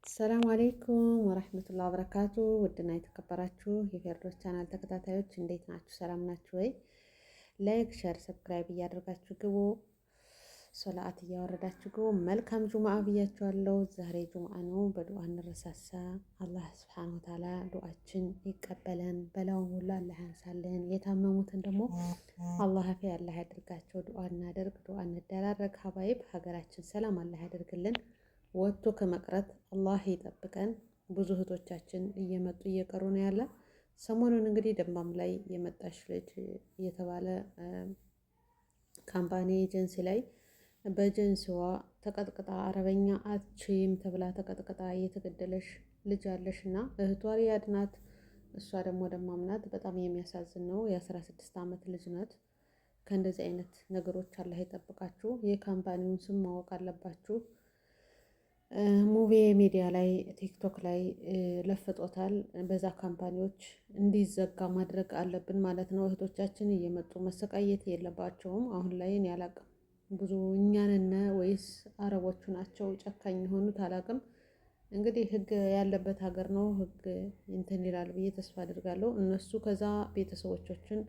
ሰላም አለይኩም ወራህመቱላሂ ወበረካቱ። ውድና የተከበራችሁ የፌርዶስ ቻናል ተከታታዮች እንዴት ናችሁ? ሰላም ናችሁ ወይ? ላይክ፣ ሸር፣ ሰብስክራይብ እያደረጋችሁ ግቡ። ሶላአት እያወረዳችሁ ግቡ። መልካም ጁምአ ብያችኋለሁ። ዛሬ ጁምአ ነው። በዱዓ እንረሳሳ። አላህ ሱብሓነሁ ወተዓላ ዱዓችን ይቀበለን፣ በላውን ሁሉ አላህ ያንሳልን። የታመሙትን ደግሞ አላህ አፊያ አላህ ያድርጋቸው። ዱዓ እናደርግ፣ ዱዓ እንደራረግ። ሀባይብ ሀገራችን ሰላም አላህ ያደርግልን። ወጥቶ ከመቅረት አላህ ይጠብቀን። ብዙ እህቶቻችን እየመጡ እየቀሩ ነው ያለ። ሰሞኑን እንግዲህ ደማም ላይ የመጣች ልጅ እየተባለ ካምፓኒ ኤጀንሲ ላይ በኤጀንሲዋ ተቀጥቅጣ አረበኛ አትችይም ተብላ ተቀጥቅጣ እየተገደለሽ ልጅ አለሽ እና እህቷ ሪያድ ናት። እሷ ደግሞ ደማም ናት። በጣም የሚያሳዝን ነው። የ16 ዓመት ልጅ ናት። ከእንደዚህ አይነት ነገሮች አላህ ይጠብቃችሁ። የካምፓኒውን ስም ማወቅ አለባችሁ። ሙቪ ሚዲያ ላይ ቲክቶክ ላይ ለፍጦታል። በዛ ካምፓኒዎች እንዲዘጋ ማድረግ አለብን ማለት ነው። እህቶቻችን እየመጡ መሰቃየት የለባቸውም። አሁን ላይ እኔ አላቅም ብዙ እኛንና ወይስ አረቦቹ ናቸው ጨካኝ የሆኑት አላቅም። እንግዲህ ህግ ያለበት ሀገር ነው። ህግ እንትን ይላል ብዬ ተስፋ አድርጋለሁ። እነሱ ከዛ ቤተሰቦቻችን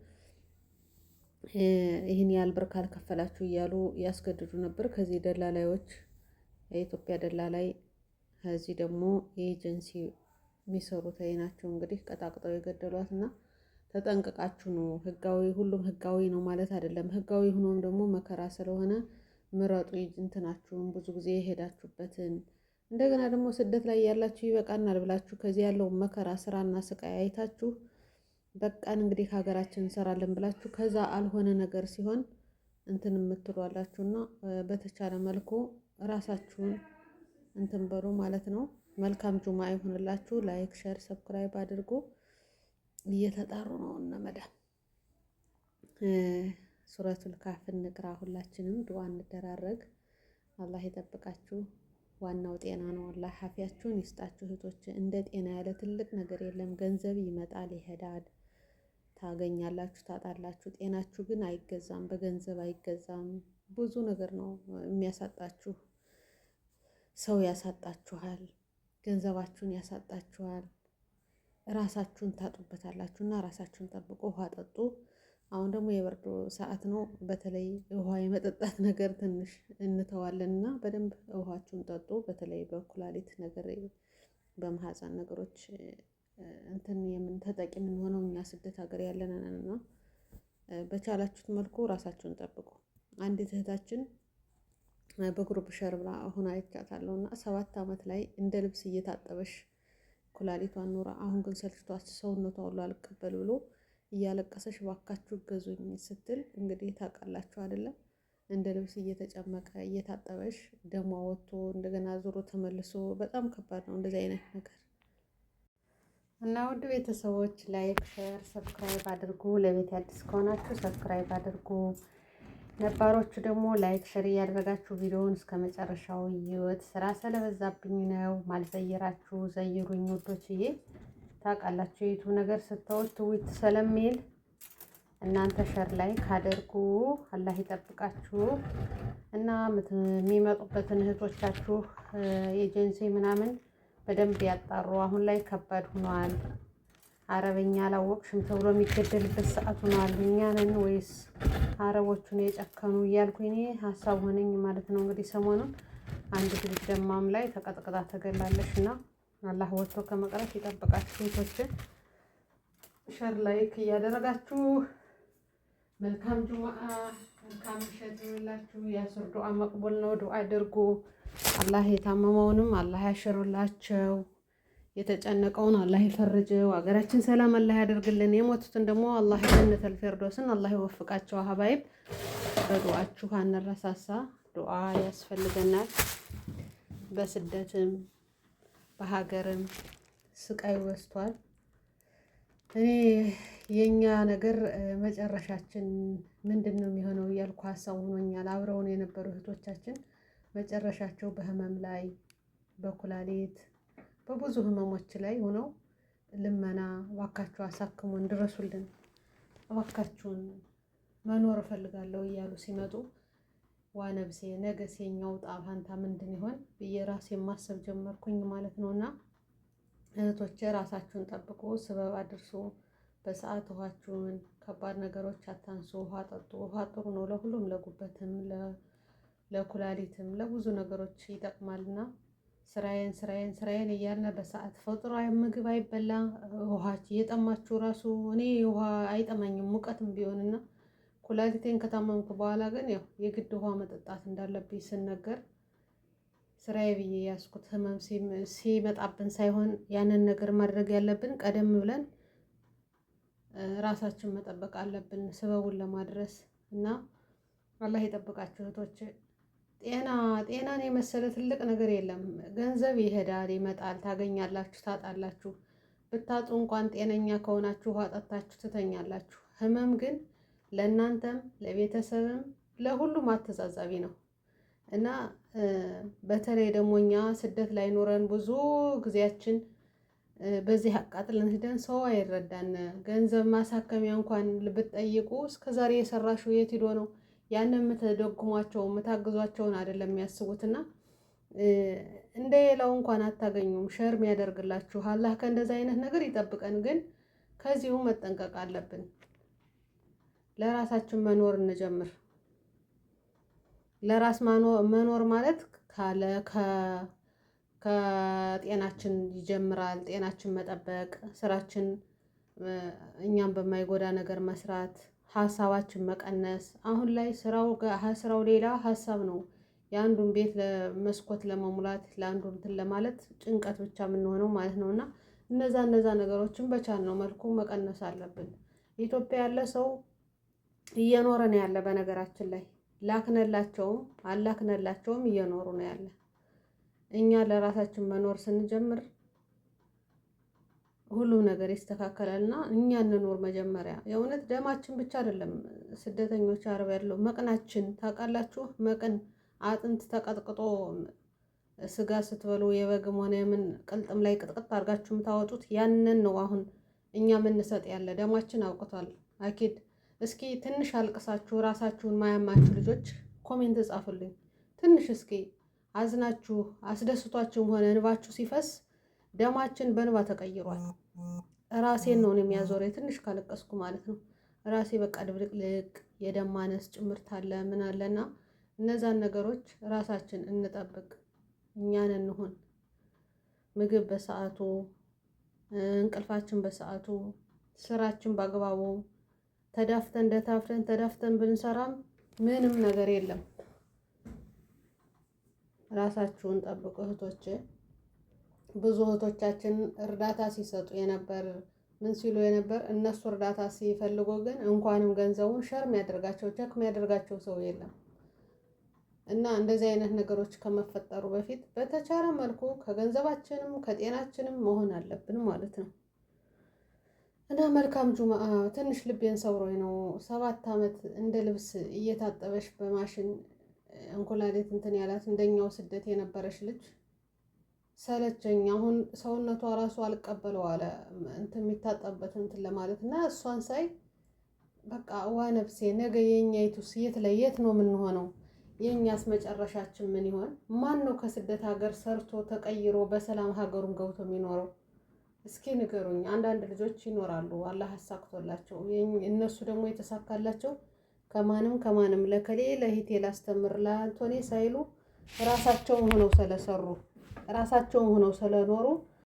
ይህን ያህል ብር ካልከፈላችሁ እያሉ ያስገድዱ ነበር። ከዚህ ደላላዮች የኢትዮጵያ ደላላይ ከዚህ ደግሞ የኤጀንሲ የሚሰሩት ናቸው። እንግዲህ ቀጣቅጠው የገደሏት እና ተጠንቅቃችሁ ነው። ህጋዊ ሁሉም ህጋዊ ነው ማለት አይደለም። ህጋዊ ሆኖም ደግሞ መከራ ስለሆነ ምረጡ እንትናችሁን ብዙ ጊዜ የሄዳችሁበትን እንደገና ደግሞ ስደት ላይ ያላችሁ ይበቃናል ብላችሁ ከዚህ ያለው መከራ ስራና ስቃይ አይታችሁ በቃን እንግዲህ ሀገራችን እንሰራለን ብላችሁ ከዛ አልሆነ ነገር ሲሆን እንትን የምትሏላችሁና በተቻለ መልኩ ራሳችሁን እንትን በሩ ማለት ነው። መልካም ጁማ ይሁንላችሁ። ላይክ፣ ሼር፣ ሰብስክራይብ አድርጉ። እየተጣሩ ነው እነ መዳም ሱረቱል ካፍ እንቅራ። ሁላችንም ዱዓ እንደራረግ። አላህ ይጠብቃችሁ። ዋናው ጤና ነው። አላህ አፊያችሁን ይስጣችሁ እህቶች። እንደ ጤና ያለ ትልቅ ነገር የለም። ገንዘብ ይመጣል ይሄዳል፣ ታገኛላችሁ፣ ታጣላችሁ። ጤናችሁ ግን አይገዛም፣ በገንዘብ አይገዛም። ብዙ ነገር ነው የሚያሳጣችሁ። ሰው ያሳጣችኋል፣ ገንዘባችሁን ያሳጣችኋል፣ ራሳችሁን ታጡበታላችሁ። እና ራሳችሁን ጠብቁ፣ ውሃ ጠጡ። አሁን ደግሞ የበርዶ ሰዓት ነው። በተለይ ውሃ የመጠጣት ነገር ትንሽ እንተዋለን እና በደንብ ውሃችሁን ጠጡ። በተለይ በኩላሊት ነገር በማህፀን ነገሮች እንትን ተጠቂ የምንሆነው እኛ ስደት ሀገር ያለንን እና በቻላችሁት መልኩ ራሳችሁን ጠብቁ። አንዲት እህታችን በግሩፕ ሸር ብላ አሁን አይቻታለሁ እና 7 ዓመት ላይ እንደ ልብስ እየታጠበሽ ኩላሊቷን ኖራ አሁን ግን ሰልችቷት ሰውነቷ ሁሉ አልቀበል ብሎ እያለቀሰሽ ባካችሁ ገዙኝ ስትል እንግዲህ ታውቃላችሁ አይደለም። እንደ ልብስ እየተጨመቀ እየታጠበሽ ደሟ ወጥቶ እንደገና ዞሮ ተመልሶ በጣም ከባድ ነው እንደዚህ አይነት ነገር እና ውድ ቤተሰቦች ላይክ፣ ሼር፣ ሰብስክራይብ አድርጉ። ለቤት አዲስ ከሆናችሁ ሰብስክራይብ አድርጉ። ነባሮቹ ደግሞ ላይክ ሼር እያደረጋችሁ ቪዲዮውን እስከ መጨረሻው ይዩት። ስራ ስለበዛብኝ ነው ማልዘይራችሁ። ዘይሩኝ ውዶችዬ። ታውቃላችሁ የዩቲዩብ ነገር ስትተውት ትዊት ስለሚል እናንተ ሸር ላይ ካደርጉ አላህ ይጠብቃችሁ እና የሚመጡበትን እህቶቻችሁ ኤጀንሲ ምናምን በደንብ ያጣሩ። አሁን ላይ ከባድ ሆኗል። አረበኛ አላወቅሽም ተብሎ የሚገደልበት ሰዓት ሆኗል። እኛ ነን ወይስ አረቦቹን የጨከኑ እያልኩ እኔ ሀሳብ ሆነኝ ማለት ነው። እንግዲህ ሰሞኑን አንድ ልጅ ደማም ላይ ተቀጥቅጣ ተገላለሽ እና አላህ ወጥቶ ከመቅረት ይጠብቃችሁ። ሴቶችን ሸር ላይክ እያደረጋችሁ መልካም ጁምአ መልካም ምሽት ይሁንላችሁ። የአስር ዱዓ መቅቡል ነው። ዱዓ አድርጉ። አላህ የታመመውንም አላህ ያሽሩላቸው፣ የተጨነቀውን አላህ ይፈርጀው። ሀገራችን ሰላም አላህ ያደርግልን። የሞቱትን ደግሞ አላህ ጀነተል ፊርደውስን አላህ ይወፍቃቸው። ሀባይብ በዱዓችሁ አንረሳሳ። ዱዓ ያስፈልገናል። በስደትም በሀገርም ስቃይ ወስቷል። እኔ የኛ ነገር መጨረሻችን ምንድን ነው የሚሆነው እያልኩ ሀሳብ ሆኖኛል። አብረውን የነበሩ እህቶቻችን መጨረሻቸው በህመም ላይ በኩላሊት በብዙ ህመሞች ላይ ሆነው ልመና እባካችሁ አሳክሙን ድረሱልን፣ እባካችሁን መኖር እፈልጋለሁ እያሉ ሲመጡ ዋ ነብሴ ነገ የኛው ዕጣ ፈንታ ምንድን ይሆን ብዬ ራሴን ማሰብ ጀመርኩኝ ማለት ነው። እና እህቶቼ ራሳችሁን ጠብቁ፣ ስበብ አድርሱ፣ በሰዓት ውሃችሁን፣ ከባድ ነገሮች አታንሱ፣ ውሃ ጠጡ። ውሃ ጥሩ ነው ለሁሉም፣ ለጉበትም፣ ለኩላሊትም፣ ለብዙ ነገሮች ይጠቅማልና ስራዬን ስራዬን ስራዬን እያልን በሰዓት ፈጥሯዊ ምግብ አይበላ። ውሃ እየጠማችሁ ራሱ እኔ ውሃ አይጠማኝም ሙቀትም ቢሆንና ኩላሊቴን ከታመምኩ በኋላ ግን ያው የግድ ውሃ መጠጣት እንዳለብኝ ስነገር ስራዬ ብዬ ያዝኩት። ህመም ሲመጣብን ሳይሆን ያንን ነገር ማድረግ ያለብን ቀደም ብለን ራሳችን መጠበቅ አለብን ስበቡን ለማድረስ እና አላህ ይጠብቃችሁ እህቶች። ጤናን የመሰለ ትልቅ ነገር የለም። ገንዘብ ይሄዳል ይመጣል፣ ታገኛላችሁ፣ ታጣላችሁ። ብታጡ እንኳን ጤነኛ ከሆናችሁ ውሃ ጠጥታችሁ ትተኛላችሁ። ህመም ግን ለእናንተም ለቤተሰብም ለሁሉም አተዛዛቢ ነው እና በተለይ ደግሞ እኛ ስደት ላይ ኖረን ብዙ ጊዜያችን በዚህ አቃጥለን ሂደን ሰው አይረዳን። ገንዘብ ማሳከሚያ እንኳን ብትጠይቁ እስከዛሬ የሰራሽው የት ሂዶ ነው? ያንን የምትደጉሟቸው የምታግዟቸውን አይደለም የሚያስቡትና እንደ ሌላው እንኳን አታገኙም። ሸርም ያደርግላችሁ አላህ ከእንደዚህ አይነት ነገር ይጠብቀን። ግን ከዚሁ መጠንቀቅ አለብን። ለራሳችን መኖር እንጀምር። ለራስ መኖር ማለት ከጤናችን ይጀምራል። ጤናችን መጠበቅ፣ ስራችን እኛም በማይጎዳ ነገር መስራት፣ ሀሳባችን መቀነስ። አሁን ላይ ስራው ሌላ ሀሳብ ነው። የአንዱን ቤት መስኮት ለመሙላት ለአንዱ እንትን ለማለት ጭንቀት ብቻ የምንሆነው ማለት ነው። እና እነዛ ነገሮችን በቻልነው መልኩ መቀነስ አለብን። ኢትዮጵያ ያለ ሰው እየኖረ ነው ያለ። በነገራችን ላይ ላክነላቸውም አላክነላቸውም እየኖሩ ነው ያለ። እኛ ለራሳችን መኖር ስንጀምር ሁሉም ነገር ይስተካከላልና እኛ እንኖር መጀመሪያ። የእውነት ደማችን ብቻ አይደለም ስደተኞች አረብ ያለው መቅናችን ታውቃላችሁ። መቅን አጥንት ተቀጥቅጦ ስጋ ስትበሉ የበግም ሆነ የምን ቅልጥም ላይ ቅጥቅጥ አድርጋችሁ የምታወጡት ያንን ነው። አሁን እኛ የምንሰጥ ያለ ደማችን አውቅቷል። አኪድ እስኪ ትንሽ አልቅሳችሁ ራሳችሁን ማያማችሁ ልጆች ኮሜንት ጻፉልኝ። ትንሽ እስኪ አዝናችሁ አስደስቷችሁም ሆነ እንባችሁ ሲፈስ ደማችን በእንባ ተቀይሯል። ራሴን ነው የሚያዞረኝ ትንሽ ካለቀስኩ ማለት ነው። ራሴ በቃ ድብልቅልቅ የደም ማነስ ጭምርት አለ ምን አለና እነዛን ነገሮች ራሳችን እንጠብቅ። እኛን እንሁን። ምግብ በሰዓቱ፣ እንቅልፋችን በሰዓቱ፣ ስራችን በአግባቡ ተዳፍተን ብንሰራም ምንም ነገር የለም። ራሳችሁን ጠብቁ እህቶቼ። ብዙ እህቶቻችን እርዳታ ሲሰጡ የነበር ምን ሲሉ የነበር እነሱ እርዳታ ሲፈልጉ ግን እንኳንም ገንዘቡን ሸር የሚያደርጋቸው ቸክ የሚያደርጋቸው ሰው የለም። እና እንደዚህ አይነት ነገሮች ከመፈጠሩ በፊት በተቻለ መልኩ ከገንዘባችንም ከጤናችንም መሆን አለብን ማለት ነው። እና መልካም ጁምአ። ትንሽ ልቤን ሰብሮኝ ነው 7 ዓመት እንደ ልብስ እየታጠበሽ በማሽን እንኩላሊት እንትን ያላት እንደኛው ስደት የነበረች ልጅ ሰለቸኝ። አሁን ሰውነቷ ራሱ አልቀበለው አለ እንትን የሚታጠብበት እንትን ለማለት እና እሷን ሳይ በቃ ዋ ነፍሴ ነገ የኛይቱስ የት ነው የምንሆነው? የኛስ መጨረሻችን ምን ይሆን? ማን ነው ከስደት ሀገር ሰርቶ ተቀይሮ በሰላም ሀገሩን ገብቶ የሚኖረው? እስኪ ንገሩኝ። አንዳንድ ልጆች ይኖራሉ አላህ አሳክቶላቸው፣ እነሱ ደግሞ የተሳካላቸው ከማንም ለከሌ ለሂቴ ላስተምር ለአንቶኔ ሳይሉ ራሳቸውን ሆነው ስለሰሩ ራሳቸውን ሆነው ስለኖሩ